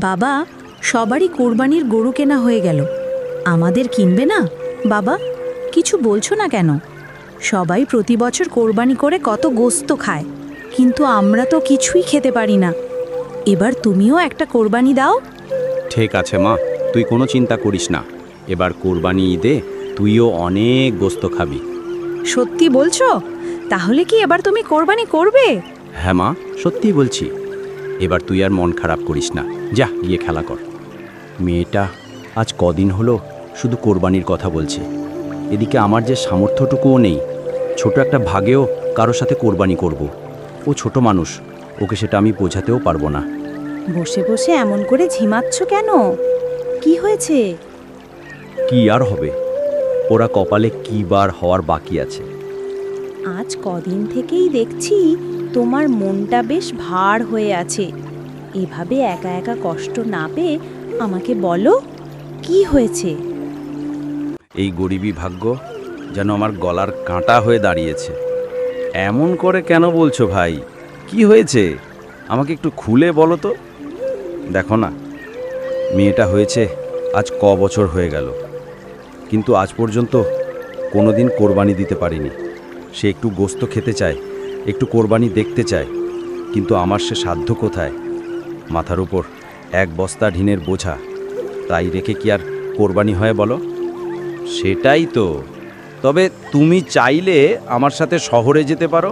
বাবা, সবারই কোরবানির গরু কেনা হয়ে গেল, আমাদের কিনবে না? বাবা, কিছু বলছো না কেন? সবাই প্রতি বছর কোরবানি করে কত গোস্ত খায়, কিন্তু আমরা তো কিছুই খেতে পারি না। এবার তুমিও একটা কোরবানি দাও। ঠিক আছে মা, তুই কোনো চিন্তা করিস না। এবার কোরবানি ঈদে তুইও অনেক গোস্ত খাবি। সত্যি বলছো? তাহলে কি এবার তুমি কোরবানি করবে? হ্যাঁ মা, সত্যিই বলছি। এবার তুই আর মন খারাপ করিস না, যা গিয়ে খেলা কর। মেয়েটা আজ কদিন হলো শুধু কোরবানির কথা বলছে, এদিকে আমার যে সামর্থ্যটুকুও নেই ছোট একটা ভাগেও কারোর সাথে কোরবানি করব। ও ছোট মানুষ, ওকে সেটা আমি বোঝাতেও পারবো না। বসে বসে এমন করে ঝিমাচ্ছ কেন? কি হয়েছে? কি আর হবে, ওরা কপালে কি বার হওয়ার বাকি আছে। আজ কদিন থেকেই দেখছি তোমার মনটা বেশ ভার হয়ে আছে। এভাবে একা একা কষ্ট না পেয়ে আমাকে বলো, কি হয়েছে? এই গরিবী ভাগ্য যেন আমার গলার কাঁটা হয়ে দাঁড়িয়েছে। এমন করে কেন বলছো ভাই? কি হয়েছে আমাকে একটু খুলে বলো তো। দেখো না, মেয়েটা হয়েছে আজ ক বছর হয়ে গেল, কিন্তু আজ পর্যন্ত কোনোদিন কোরবানি দিতে পারিনি। সে একটু গোস্ত খেতে চায়, একটু কোরবানি দেখতে চায়, কিন্তু আমার সে সাধ্য কোথায়? মাথার উপর এক বস্তা ঢিনের বোঝা, তাই রেখে কি আর কোরবানি হয় বলো? সেটাই তো। তবে তুমি চাইলে আমার সাথে শহরে যেতে পারো।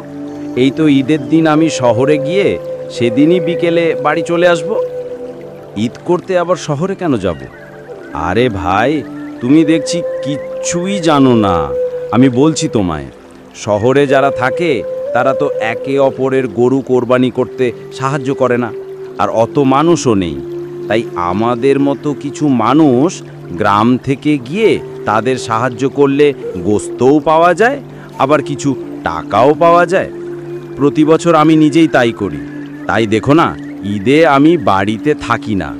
এই তো ঈদের দিন আমি শহরে গিয়ে সেদিনই বিকেলে বাড়ি চলে আসব। ঈদ করতে আবার শহরে কেন যাব? আরে ভাই, তুমি দেখছি কিচ্ছুই জানো না। আমি বলছি তোমায়, শহরে যারা থাকে তারা তো একে অপরের গরু কোরবানি করতে সাহায্য করে না, আর অত মানুষও নেই। তাই আমাদের মতো কিছু মানুষ গ্রাম থেকে গিয়ে তাদের সাহায্য করলে গোস্তও পাওয়া যায়, আবার কিছু টাকাও পাওয়া যায়। প্রতি বছর আমি নিজেই তাই করি। তাই দেখো না, ঈদে আমি বাড়িতে থাকি না।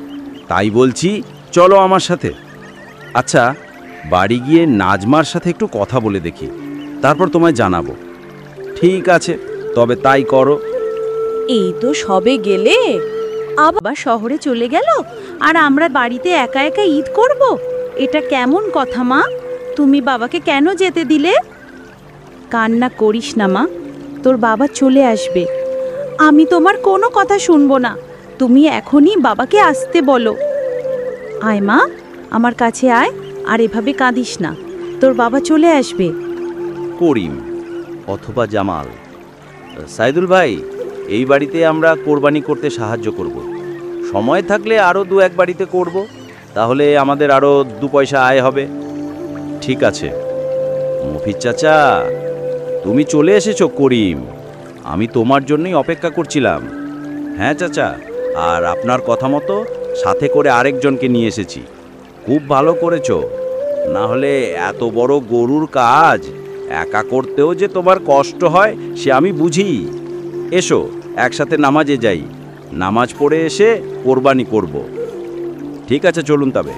তাই বলছি, চলো আমার সাথে। আচ্ছা, বাড়ি গিয়ে নাজমার সাথে একটু কথা বলে দেখি, তারপর তোমায় জানাবো। ঠিক আছে, তবে তাই করো। এই তো সবে গেলে, আবার শহরে চলে গেল, আর আমরা বাড়িতে একা একা ঈদ করব? এটা কেমন কথা মা? তুমি বাবাকে কেন যেতে দিলে? কান্না করিস না মা, তোর বাবা চলে আসবে। আমি তোমার কোনো কথা শুনবো না। তুমি এখনই বাবাকে আসতে বলো। আয় মা, আমার কাছে আয়, আর এভাবে কাঁদিস না। তোর বাবা চলে আসবে। করিম অথবা জামাল, সাইদুল ভাই, এই বাড়িতে আমরা কোরবানি করতে সাহায্য করব। সময় থাকলে আরও দু এক বাড়িতে করব, তাহলে আমাদের আরও দু পয়সা আয় হবে। ঠিক আছে মফিজ চাচা, তুমি চলে এসেছো। করিম, আমি তোমার জন্যই অপেক্ষা করছিলাম। হ্যাঁ চাচা, আর আপনার কথা মতো সাথে করে আরেকজনকে নিয়ে এসেছি। খুব ভালো করেছো, না হলে এত বড় গরুর কাজ একা করতেও যে তোমার কষ্ট হয় সে আমি বুঝি। এসো একসাথে নামাজে যাই, নামাজ পড়ে এসে কোরবানি করব। ঠিক আছে, চলুন তবে।